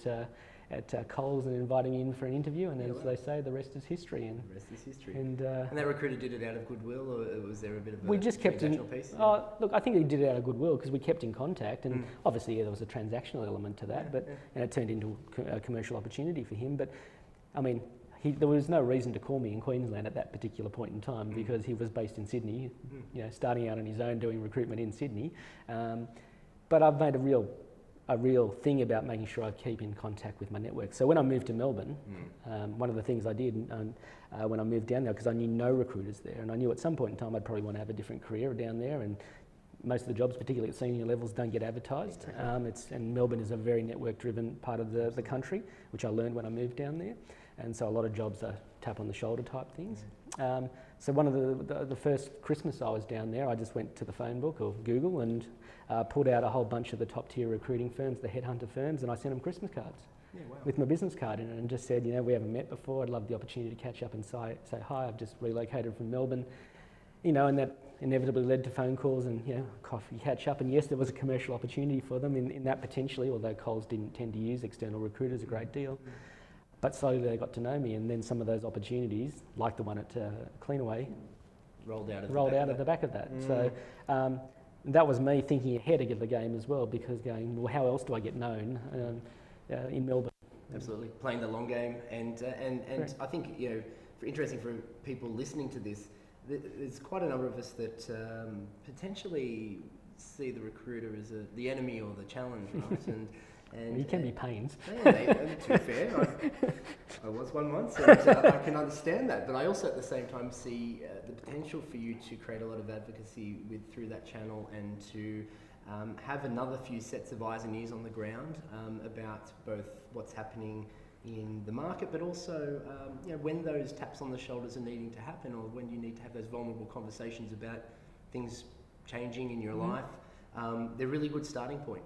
at Coles and inviting me in for an interview, and as they say, the rest is history. And the rest is history. And that recruiter did it out of goodwill, or was there a bit of we just kept in. piece? Look, I think he did it out of goodwill because we kept in contact, and obviously there was a transactional element to that, but and it turned into a commercial opportunity for him. But I mean, there was no reason to call me in Queensland at that particular point in time because he was based in Sydney, starting out on his own doing recruitment in Sydney. But I've made a real thing about making sure I keep in contact with my network. So when I moved to Melbourne, one of the things I did when I moved down there, because I knew no recruiters there, and I knew at some point in time I'd probably want to have a different career down there, and most of the jobs, particularly at senior levels, don't get advertised. And Melbourne is a very network-driven part of the country, which I learned when I moved down there. And so a lot of jobs are tap on the shoulder type things. So one of the first Christmas I was down there, I just went to the phone book or Google and pulled out a whole bunch of the top tier recruiting firms, the headhunter firms, and I sent them Christmas cards with my business card in it, and just said, we haven't met before, I'd love the opportunity to catch up and say hi, I've just relocated from Melbourne. And that inevitably led to phone calls and coffee, catch up. And yes, there was a commercial opportunity for them in that potentially, although Coles didn't tend to use external recruiters a great deal. But slowly they got to know me, and then some of those opportunities, like the one at CleanAway, rolled out of the back of that. So that was me thinking ahead of the game as well, because going, well, how else do I get known in Melbourne? Absolutely, playing the long game, and I think interesting for people listening to this, there's quite a number of us that potentially see the recruiter as the enemy or the challenge, right? And you can be pains. To be fair, I was one once, and I can understand that. But I also, at the same time, see the potential for you to create a lot of advocacy through that channel, and to have another few sets of eyes and ears on the ground about both what's happening in the market, but also when those taps on the shoulders are needing to happen, or when you need to have those vulnerable conversations about things changing in your life. They're really good starting point.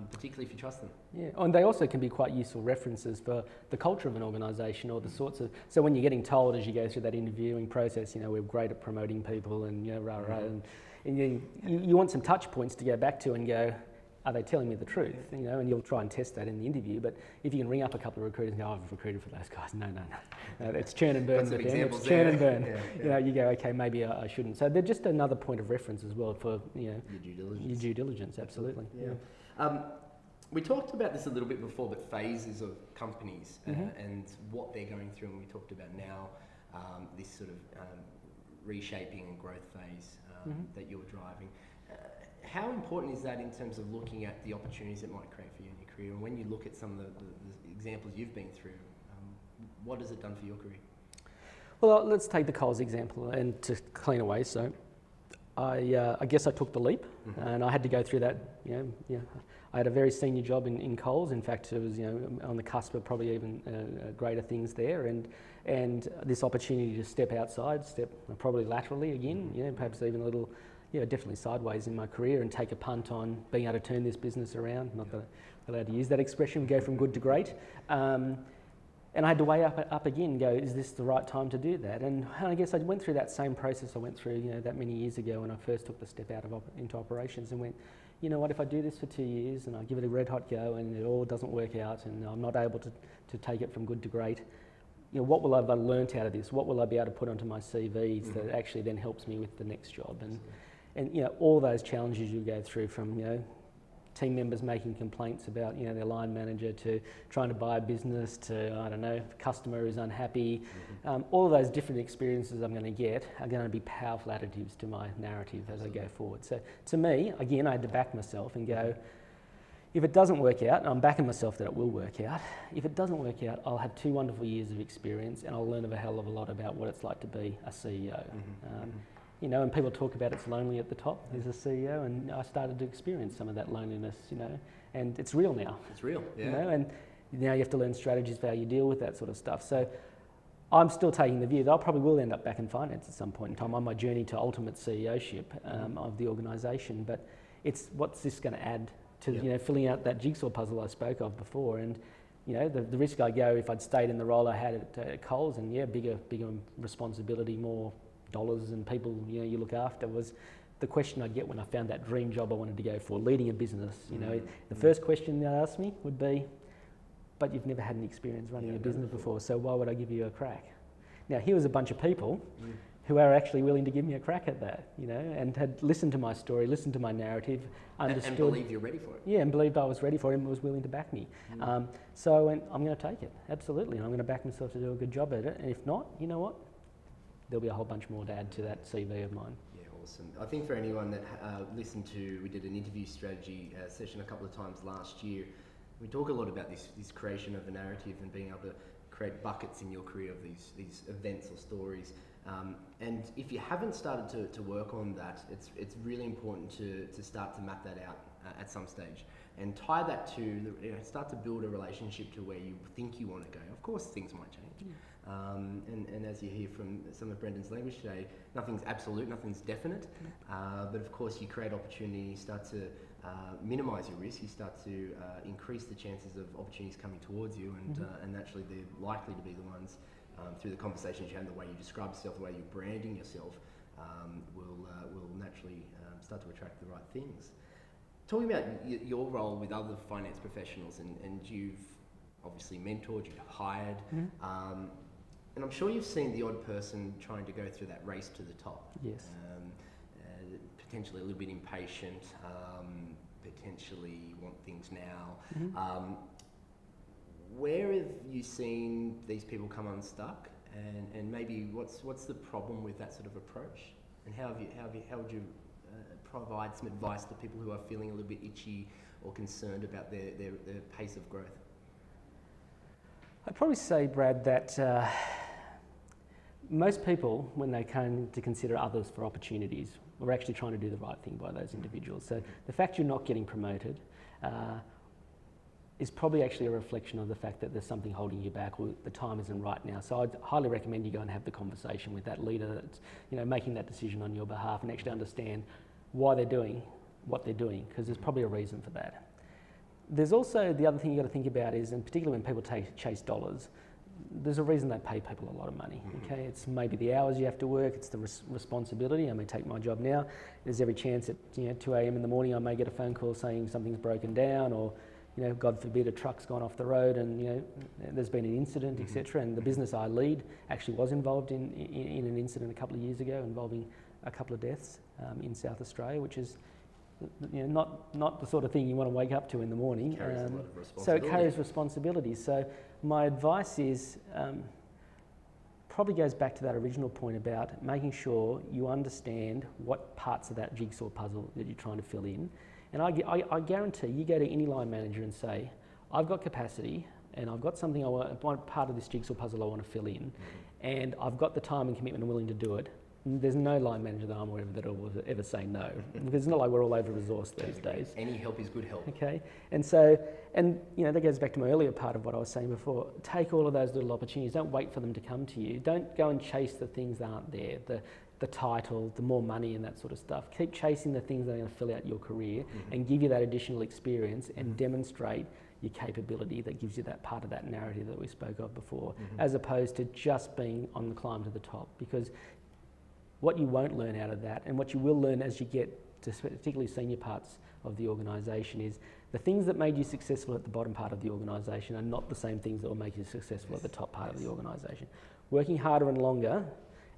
Particularly if you trust them. Yeah, and they also can be quite useful references for the culture of an organisation, or the sorts of. So when you're getting told as you go through that interviewing process, we're great at promoting people, and and you want some touch points to go back to and go, are they telling me the truth? And you'll try and test that in the interview. But if you can ring up a couple of recruiters and go, I've recruited for those guys. No, it's churn and burn. It's churn and burn. You go, okay, maybe I shouldn't. So they're just another point of reference as well for your due diligence. Absolutely. Yeah. We talked about this a little bit before, but phases of companies and what they're going through, and we talked about now this sort of reshaping and growth phase that you're driving. How important is that in terms of looking at the opportunities it might create for you in your career? And when you look at some of the examples you've been through, what has it done for your career? Well, let's take the Coles example and to CleanAway. So I guess I took the leap, and I had to go through that. I had a very senior job in Coles. In fact, it was on the cusp of probably even greater things there, and this opportunity to step outside, probably laterally again, perhaps even a little, definitely sideways in my career, and take a punt on being able to turn this business around. Not that I'm allowed to use that expression, go from good to great. And I had to weigh up again and go, is this the right time to do that? And I guess I went through that same process I went through that many years ago when I first took the step out into operations, and went, you know what, if I do this for 2 years and I give it a red hot go and it all doesn't work out and I'm not able to take it from good to great, what will I have learnt out of this? What will I be able to put onto my CVs that actually then helps me with the next job? And all those challenges you go through, from team members making complaints about their line manager, to trying to buy a business, to customer is unhappy. All of those different experiences I'm going to get are going to be powerful additives to my narrative as I go forward. So to me, again, I had to back myself and go, if it doesn't work out, and I'm backing myself that it will work out, if it doesn't work out, I'll have 2 wonderful years of experience, and I'll learn a hell of a lot about what it's like to be a CEO. And people talk about it's lonely at the top as a CEO, and I started to experience some of that loneliness, and it's real now. It's real, yeah. And now you have to learn strategies for how you deal with that sort of stuff. So I'm still taking the view that I probably will end up back in finance at some point in time on my journey to ultimate CEOship of the organisation. But it's what's this going to add to filling out that jigsaw puzzle I spoke of before, and the risk I go if I'd stayed in the role I had at Coles, and bigger responsibility, more dollars and people you look after, was the question I'd get when I found that dream job I wanted to go for, leading a business. The first question they'd ask me would be, but you've never had any experience running Yeah, a never business before. before, so why would I give you a crack? Now, here was a bunch of people who are actually willing to give me a crack at that, you know, and had listened to my story, listened to my narrative, understood. And believe you're ready for it. Yeah, and believed I was ready for it and was willing to back me. So I went, I'm going to take it, absolutely, and I'm going to back myself to do a good job at it, and if not, you know what? There'll be a whole bunch more to add to that CV of mine. Yeah, awesome. I think for anyone that listened to, we did an interview strategy session a couple of times last year. We talk a lot about this creation of a narrative and being able to create buckets in your career of these events or stories. And if you haven't started to work on that, it's really important to start to map that out at some stage and tie that to, start to build a relationship to where you think you want to go. Of course, things might change. And as you hear from some of Brendan's language today, nothing's absolute, nothing's definite. But of course, you create opportunity, you start to minimise your risk, you start to increase the chances of opportunities coming towards you, and naturally they're likely to be the ones through the conversations you have, the way you describe yourself, the way you're branding yourself, will naturally start to attract the right things. Talking about your role with other finance professionals, and you've obviously mentored, you've hired, and I'm sure you've seen the odd person trying to go through that race to the top. Yes. Potentially a little bit impatient, potentially want things now. Where have you seen these people come unstuck, and maybe what's the problem with that sort of approach, and how would you provide some advice to people who are feeling a little bit itchy or concerned about their pace of growth? I'd probably say, Brad, that most people, when they come to consider others for opportunities, are actually trying to do the right thing by those individuals. So the fact you're not getting promoted is probably actually a reflection of the fact that there's something holding you back, or the time isn't right now. So I'd highly recommend you go and have the conversation with that leader that's, making that decision on your behalf, and actually understand why they're doing what they're doing, because there's probably a reason for that. There's also the other thing you've got to think about is, and particularly when people chase dollars, there's a reason they pay people a lot of money. Okay, it's maybe the hours you have to work, it's the responsibility. I may take my job now. There's every chance at 2 a.m. in the morning I may get a phone call saying something's broken down, or God forbid, a truck's gone off the road and there's been an incident, etc. And the business I lead actually was involved in an incident a couple of years ago involving a couple of deaths in South Australia, which is not the sort of thing you want to wake up to in the morning. It carries a lot of responsibility. So it carries responsibility. So my advice is probably goes back to that original point about making sure you understand what parts of that jigsaw puzzle that you're trying to fill in. And I guarantee you go to any line manager and say, I've got capacity and I've got something one part of this jigsaw puzzle I want to fill in, and I've got the time and commitment and willing to do it. There's no line manager that I'm aware of that will ever say no, because it's not like we're all over resourced these days. Any help is good help. Okay, and so, that goes back to my earlier part of what I was saying before. Take all of those little opportunities. Don't wait for them to come to you. Don't go and chase the things that aren't there, the title, the more money and that sort of stuff. Keep chasing the things that are going to fill out your career and give you that additional experience and demonstrate your capability that gives you that part of that narrative that we spoke of before, as opposed to just being on the climb to the top. Because what you won't learn out of that, and what you will learn as you get to particularly senior parts of the organisation, is the things that made you successful at the bottom part of the organisation are not the same things that will make you successful at the top part of the organisation. Working harder and longer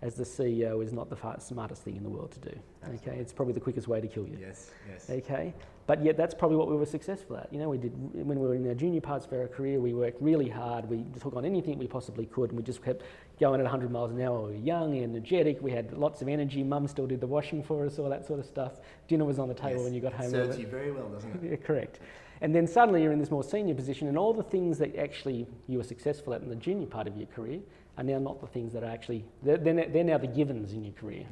as the CEO is not the smartest thing in the world to do. Absolutely. Okay, it's probably the quickest way to kill you. Yes. Okay, but yet that's probably what we were successful at. We did, when we were in our junior parts of our career, we worked really hard. We took on anything we possibly could, and we just kept going at 100 miles an hour. We were young, energetic. We had lots of energy. Mum still did the washing for us, all that sort of stuff. Dinner was on the table when you got home. Serves you very well, doesn't it? Yeah, correct. And then suddenly you're in this more senior position, and all the things that actually you were successful at in the junior part of your career are now not the things that are actually, they're now the givens in your career.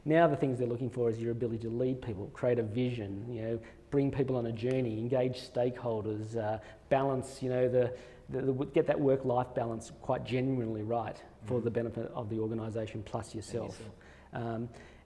Now the things they're looking for is your ability to lead people, create a vision, bring people on a journey, engage stakeholders, balance, get that work-life balance quite genuinely right for the benefit of the organisation plus yourself.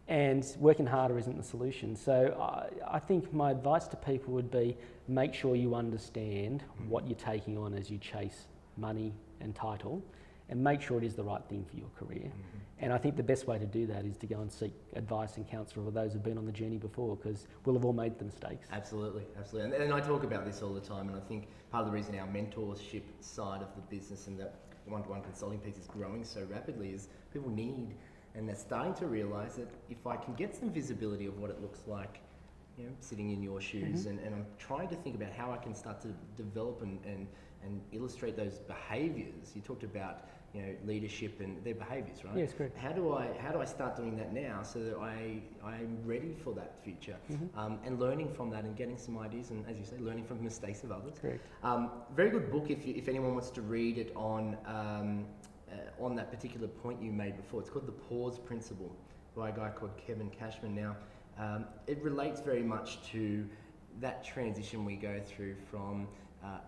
And working harder isn't the solution. So I think my advice to people would be, make sure you understand what you're taking on as you chase money and title, and make sure it is the right thing for your career. And I think the best way to do that is to go and seek advice and counsel with those who've been on the journey before, because we'll have all made the mistakes. Absolutely. And I talk about this all the time, and I think part of the reason our mentorship side of the business and that one-to-one consulting piece is growing so rapidly is people need, and they're starting to realise that if I can get some visibility of what it looks like, sitting in your shoes, and I'm trying to think about how I can start to develop and illustrate those behaviours. You talked about leadership and their behaviours, right? Yes, correct. How do I start doing that now so that I'm ready for that future, and learning from that and getting some ideas, and as you say, learning from the mistakes of others. Correct. Very good book if anyone wants to read it on that particular point you made before. It's called The Pause Principle by a guy called Kevin Cashman. Now, it relates very much to that transition we go through from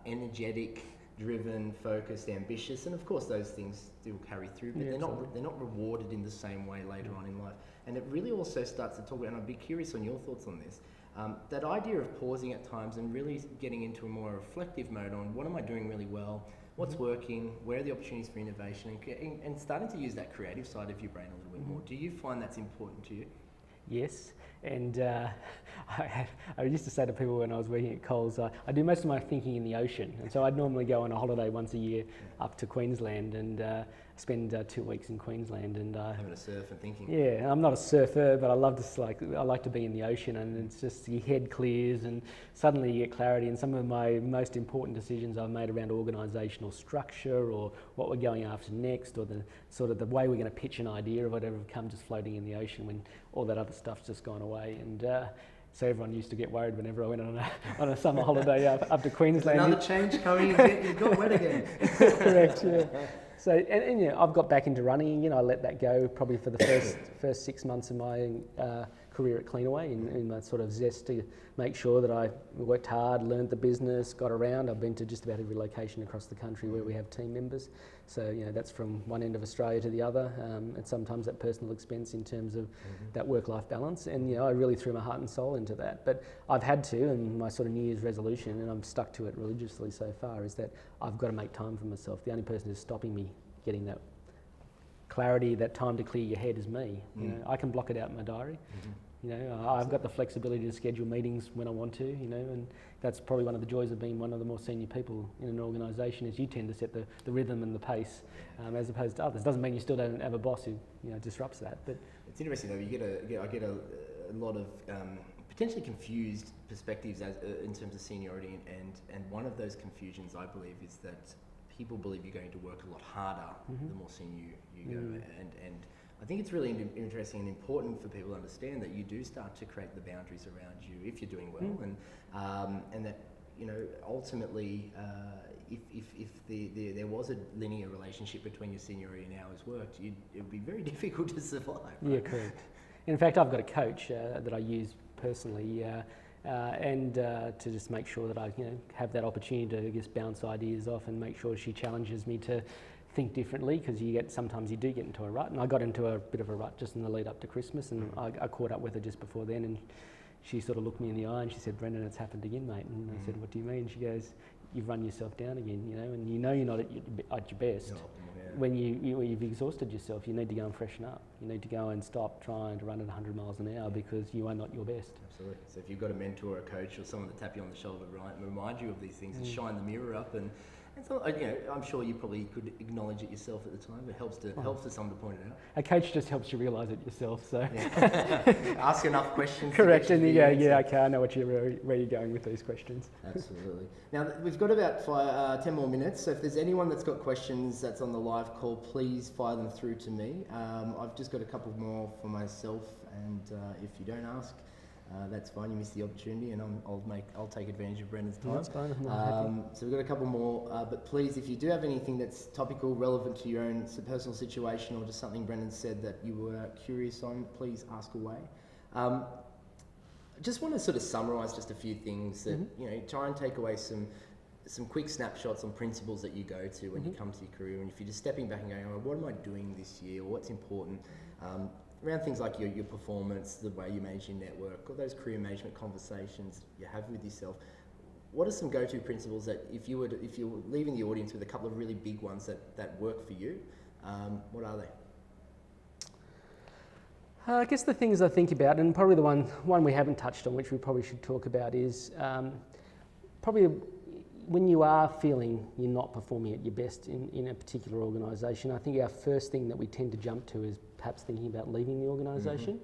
energetic, driven, focused, ambitious, and of course those things still carry through, but they're not rewarded in the same way later on in life. And it really also starts to talk about, and I'd be curious on your thoughts on this, that idea of pausing at times and really getting into a more reflective mode on what am I doing really well, what's working, where are the opportunities for innovation, and starting to use that creative side of your brain a little bit more. Do you find that's important to you? Yes, and I used to say to people when I was working at Coles, I do most of my thinking in the ocean, and so I'd normally go on a holiday once a year up to Queensland and spend 2 weeks in Queensland and having a surf and thinking. Yeah, I'm not a surfer, but I like to be in the ocean, and it's just your head clears and suddenly you get clarity. And some of my most important decisions I've made around organisational structure or what we're going after next, or the sort of the way we're going to pitch an idea or whatever, have come just floating in the ocean when all that other stuff's just gone away. And so everyone used to get worried whenever I went on a summer holiday up to Queensland. Another change coming, you've got wet again. Correct, yeah. So, and I've got back into running, I let that go probably for the first 6 months of my career at CleanAway in my sort of zest to make sure that I worked hard, learned the business, got around. I've been to just about every location across the country where we have team members. So, that's from one end of Australia to the other, and sometimes at personal expense in terms of that work-life balance. And, I really threw my heart and soul into that. But I've had to, and my sort of New Year's resolution, and I'm stuck to it religiously so far, is that I've got to make time for myself. The only person who's stopping me getting that clarity, that time to clear your head is me. I can block it out in my diary. I've got the flexibility to schedule meetings when I want to, and that's probably one of the joys of being one of the more senior people in an organisation, is you tend to set the rhythm and the pace, as opposed to others. Doesn't mean you still don't have a boss who disrupts that. But it's interesting though. I get a lot of potentially confused perspectives in terms of seniority, and one of those confusions I believe is that people believe you're going to work a lot harder the more senior you go, and I think it's really interesting and important for people to understand that you do start to create the boundaries around you if you're doing well, and that ultimately if there was a linear relationship between your seniority and hours worked, it would be very difficult to survive. Right? Yeah, correct. In fact, I've got a coach that I use personally. And to just make sure that I have that opportunity to just bounce ideas off and make sure she challenges me to think differently, because sometimes you do get into a rut, and I got into a bit of a rut just in the lead up to Christmas, and I caught up with her just before then, and she sort of looked me in the eye and she said, "Brendan, it's happened again, mate." And I said, "What do you mean?" She goes, "You've run yourself down again, and you're not at your best. When you've exhausted yourself, you need to go and freshen up. You need to go and stop trying to run at 100 miles an hour because you are not your best." Absolutely. So if you've got a mentor, a coach, or someone to tap you on the shoulder, right, and remind you of these things, and shine the mirror up, and so, I'm sure you probably could acknowledge it yourself at the time, but it helps for someone to point it out. A coach just helps you realise it yourself. So ask enough questions. Correct, and you go, "Yeah, okay, I know where you're going with these questions." Absolutely. Now we've got about 10 more minutes, so if there's anyone that's got questions that's on the live call, please fire them through to me. I've just got a couple more for myself, and if you don't ask, that's fine. You missed the opportunity, and I'll take advantage of Brendan's time. That's fine. I'm not happy. So we've got a couple more, but please, if you do have anything that's topical, relevant to your own personal situation, or just something Brendan said that you were curious on, please ask away. I just want to sort of summarise just a few things that try and take away some quick snapshots on principles that you go to when you come to your career, and if you're just stepping back and going, "Oh, what am I doing this year? Or what's important?" Around things like your performance, the way you manage your network, or those career management conversations you have with yourself. what are some go-to principles that if you were leaving the audience with a couple of really big ones that work for you, what are they? I guess the things I think about, and probably the one we haven't touched on, which we probably should talk about, is probably when you are feeling you're not performing at your best in a particular organisation. I think our first thing that we tend to jump to is perhaps thinking about leaving the organisation.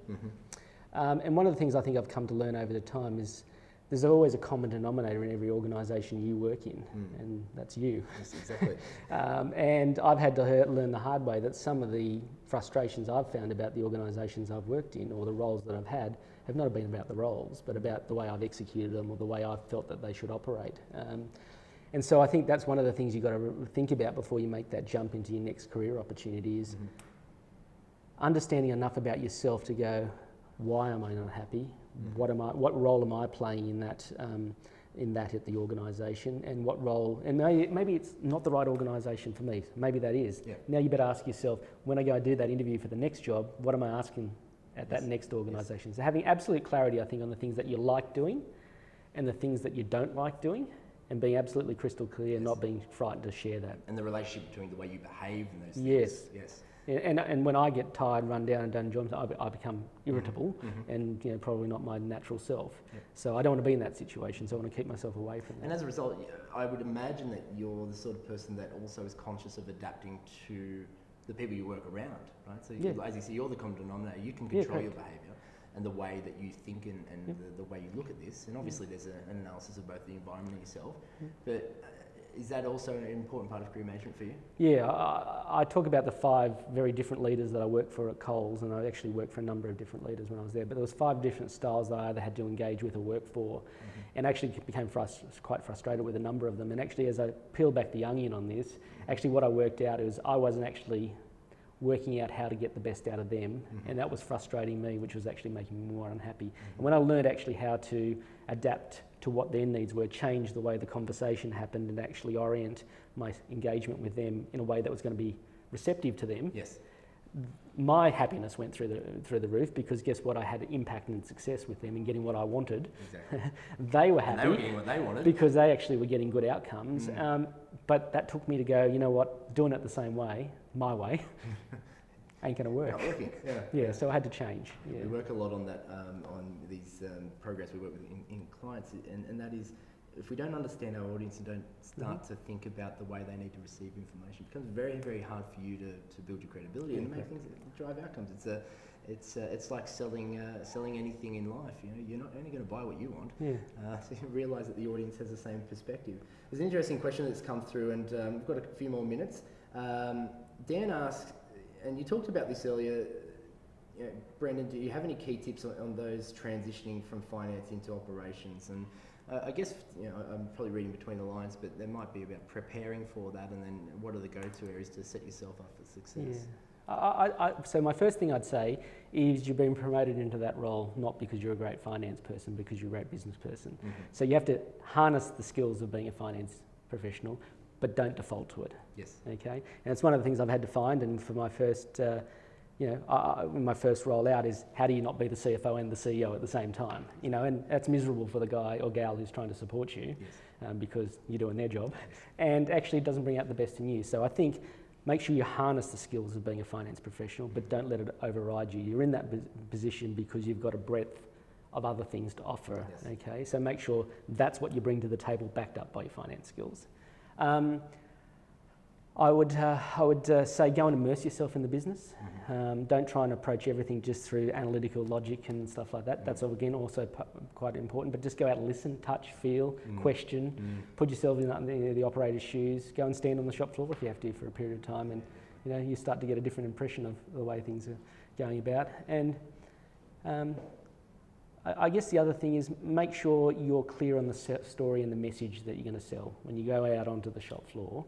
And one of the things I think I've come to learn over the time is there's always a common denominator in every organisation you work in, and that's you. Yes, exactly. And I've had to learn the hard way that some of the frustrations I've found about the organisations I've worked in or the roles that I've had have not been about the roles, but about the way I've executed them or the way I've felt that they should operate. And so I think that's one of the things you've got to think about before you make that jump into your next career opportunity is understanding enough about yourself to go, why am I not happy? What role am I playing in that at the organisation, and what role? And maybe it's not the right organisation for me. Maybe that is. Yeah. Now you better ask yourself, when I go do that interview for the next job, what am I asking at that next organisation? So having absolute clarity, I think, on the things that you like doing, and the things that you don't like doing, and being absolutely crystal clear, not being frightened to share that. And the relationship between the way you behave and those things. Yes. And when I get tired, run down and don't enjoy myself, I become irritable and probably not my natural self. Yeah. So I don't want to be in that situation, so I want to keep myself away from that. And as a result, I would imagine that you're the sort of person that also is conscious of adapting to the people you work around, right? So as you say, you're the common denominator. You can control your behaviour and the way that you think and the way you look at this. And obviously there's an analysis of both the environment and yourself. But is that also an important part of career management for you? Yeah, I talk about the 5 very different leaders that I worked for at Coles, and I actually worked for a number of different leaders when I was there, but there was 5 different styles that I either had to engage with or work for, and actually became quite frustrated with a number of them. And actually, as I peel back the onion on this, actually what I worked out is I wasn't actually working out how to get the best out of them, and that was frustrating me, which was actually making me more unhappy. And when I learned actually how to adapt to what their needs were, change the way the conversation happened, and actually orient my engagement with them in a way that was going to be receptive to them, my happiness went through the roof, because guess what? I had impact and success with them in getting what I wanted. Exactly. They were happy. And they were getting what they wanted. Because they actually were getting good outcomes. But that took me to go, you know what, doing it the same way, my way, ain't going to work. Not working. So I had to change. Yeah. We work a lot on that, on these programs we work with in clients, and that is, if we don't understand our audience and don't start to think about the way they need to receive information, it becomes very, very hard for you to build your credibility and make things that drive outcomes. It's like selling anything in life. You're not only going to buy what you want. So you realise that the audience has the same perspective. There's an interesting question that's come through, and we've got a few more minutes. Dan asks, and you talked about this earlier, Brendan, do you have any key tips on those transitioning from finance into operations? And I guess, I'm probably reading between the lines, but there might be about preparing for that, and then what are the go-to areas to set yourself up for success? So my first thing I'd say is you've been promoted into that role not because you're a great finance person, because you're a great business person. So you have to harness the skills of being a finance professional, but don't default to it. Yes. Okay. And it's one of the things I've had to find. And for my first, my first role out is how do you not be the CFO and the CEO at the same time? And that's miserable for the guy or gal who's trying to support you, because you're doing their job, and actually it doesn't bring out the best in you. So I think make sure you harness the skills of being a finance professional, but don't let it override you. You're in that position because you've got a breadth of other things to offer. Okay. So make sure that's what you bring to the table, backed up by your finance skills. I would say go and immerse yourself in the business. Don't try and approach everything just through analytical logic and stuff like that. That's again also quite important. But just go out and listen, touch, feel, question, put yourself in the operator's shoes. Go and stand on the shop floor if you have to for a period of time, and you start to get a different impression of the way things are going about. And I guess the other thing is make sure you're clear on the story and the message that you're going to sell when you go out onto the shop floor.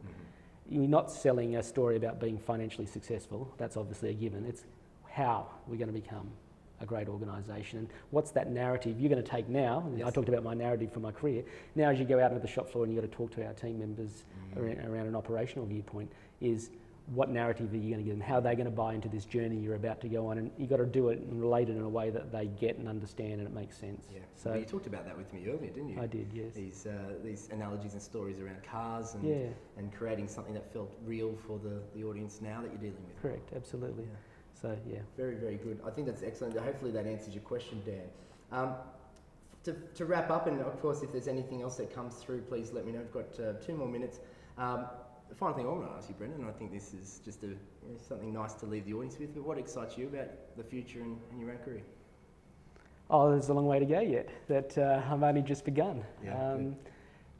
You're not selling a story about being financially successful. That's obviously a given. It's how we're going to become a great organisation. And what's that narrative you're going to take now? I talked about my narrative for my career. Now as you go out into the shop floor and you've got to talk to our team members around an operational viewpoint, is what narrative are you going to give them? How are they going to buy into this journey you're about to go on? And you've got to do it and relate it in a way that they get and understand and it makes sense. Yeah. So Well, you talked about that with me earlier, didn't you? I did, yes. These analogies and stories around cars and Yeah. and creating something that felt real for the audience now that you're dealing with. Correct, absolutely. Yeah. So, yeah. Very, very good. I think that's excellent. Hopefully that answers your question, Dan. To wrap up, and of course if there's anything else that comes through, please let me know. We've got 2 more minutes. The final thing I want to ask you, Brendan, and I think this is just something nice to leave the audience with, but what excites you about the future and your own career? Oh, there's a long way to go yet. That I've only just begun. Yeah,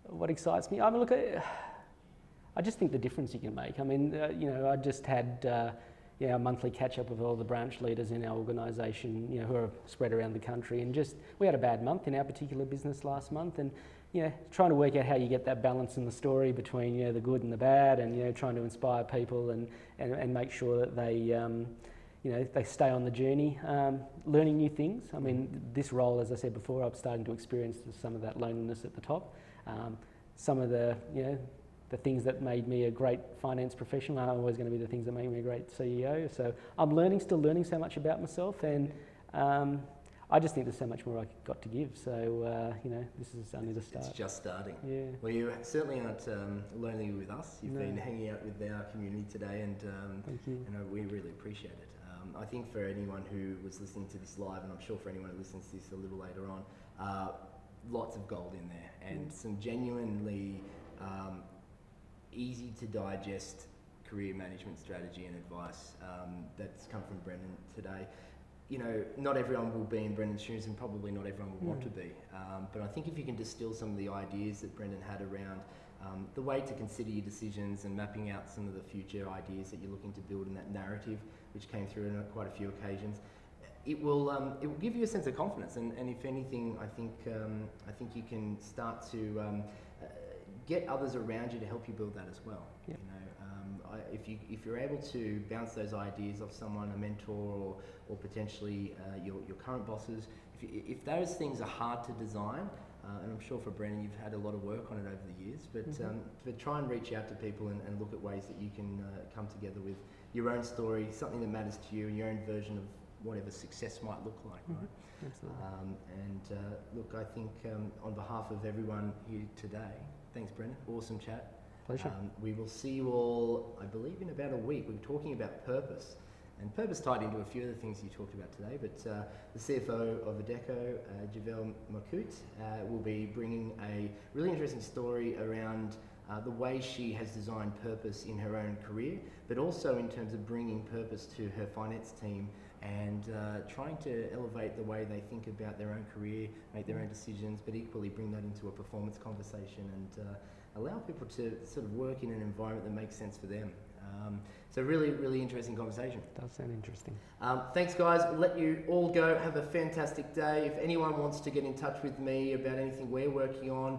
what excites me? I mean, look, I just think the difference you can make. I mean, I just had a monthly catch-up with all the branch leaders in our organisation, who are spread around the country, and we had a bad month in our particular business last month, and trying to work out how you get that balance in the story between the good and the bad, and trying to inspire people and make sure that they stay on the journey, learning new things. I mean, this role, as I said before, I'm starting to experience some of that loneliness at the top. Some of the things that made me a great finance professional aren't always going to be the things that make me a great CEO. So I'm still learning so much about myself, and I just think there's so much more I've got to give. So, this is only the start. It's just starting. Yeah. Well, you certainly aren't lonely with us. You've No. been hanging out with our community today, and Thank you. we really appreciate it. I think for anyone who was listening to this live, and I'm sure for anyone who listens to this a little later on, lots of gold in there, and some genuinely easy to digest career management strategy and advice that's come from Brendan today. Not everyone will be in Brendan's shoes, and probably not everyone will want to be. But I think if you can distill some of the ideas that Brendan had around the way to consider your decisions and mapping out some of the future ideas that you're looking to build in that narrative, which came through in quite a few occasions, it will give you a sense of confidence. And if anything, I think you can start to get others around you to help you build that as well. Yep. If you're able to bounce those ideas off someone, a mentor, or potentially your current bosses, if those things are hard to design, and I'm sure for Brendan you've had a lot of work on it over the years, but try and reach out to people and look at ways that you can come together with your own story, something that matters to you, and your own version of whatever success might look like, right? Absolutely. Look, I think on behalf of everyone here today, thanks Brendan, awesome chat. Pleasure. We will see you all, I believe, in about a week. We're talking about purpose, and purpose tied into a few of the things you talked about today, but the CFO of Adecco, Javel Makut, will be bringing a really interesting story around the way she has designed purpose in her own career, but also in terms of bringing purpose to her finance team and trying to elevate the way they think about their own career, make their own decisions, but equally bring that into a performance conversation and allow people to sort of work in an environment that makes sense for them. So really, really interesting conversation. Does sound interesting. Thanks guys, we'll let you all go. Have a fantastic day. If anyone wants to get in touch with me about anything we're working on,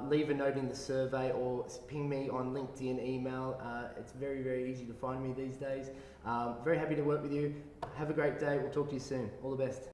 leave a note in the survey or ping me on LinkedIn, email. It's very, very easy to find me these days. Very happy to work with you. Have a great day. We'll talk to you soon. All the best.